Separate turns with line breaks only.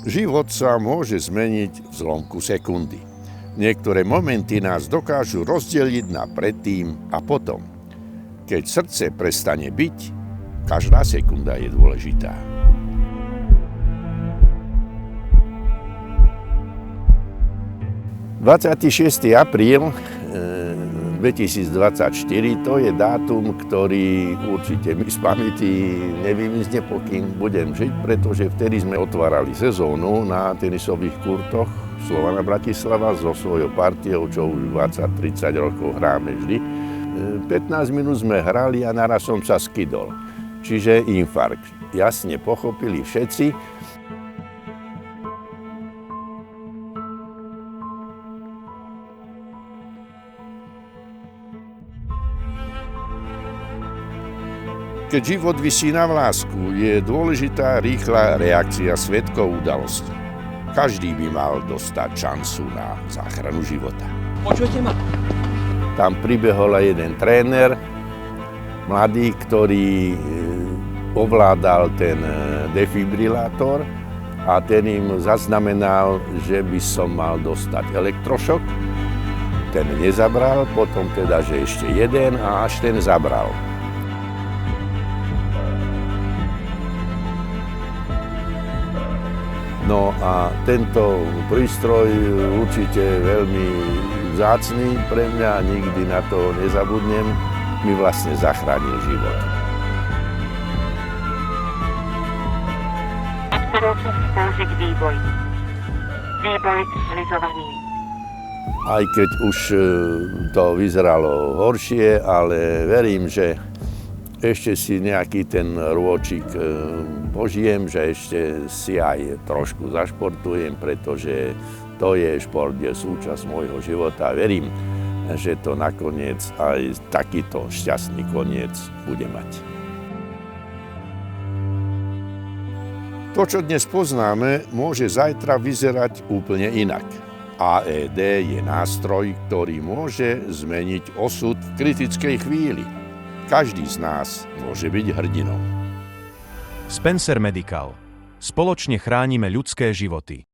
Život sa môže zmeniť v zlomku sekundy. Niektoré momenty nás dokážu rozdeliť na predtým a potom. Keď srdce prestane byť, každá sekunda je dôležitá. – 26. apríl 2024 to je dátum, ktorý určite mi z pamäti nevymizne, pokým budem žiť, pretože vtedy sme otvárali sezónu na tenisových kurtoch Slovana Bratislava so svojou partiou, čo už 20-30 rokov hráme vždy. 15 minút sme hrali a naraz som sa skydol. Čiže infarkt. Jasne pochopili všetci. Keď život visí na vlásku, je dôležitá rýchla reakcia svedkov udalosti. Každý by mal dostať šancu na záchranu života.
Počujete ma?
Tam pribehol jeden tréner, mladý, ktorý ovládal ten defibrilátor a ten im zaznamenal, že by som mal dostať elektrošok. Ten nezabral, potom teda, že ešte jeden a až ten zabral. No a tento prístroj určite veľmi vzácny pre mňa, nikdy na to nezabudnem, mi vlastne zachránil život.
Použiť výboj. Výboj slizovaný.
Aj keď už to vyzeralo horšie, ale verím, že ešte si nejaký ten rôčik požijem, že ešte si aj trošku zašportujem, pretože to je šport, je súčasť môjho života. Verím, že to nakoniec aj takýto šťastný koniec bude mať. To, čo dnes poznáme, môže zajtra vyzerať úplne inak. AED je nástroj, ktorý môže zmeniť osud v kritickej chvíli. Každý z nás môže byť hrdinom.
Spencer Medical. Spoločne chránime ľudské životy.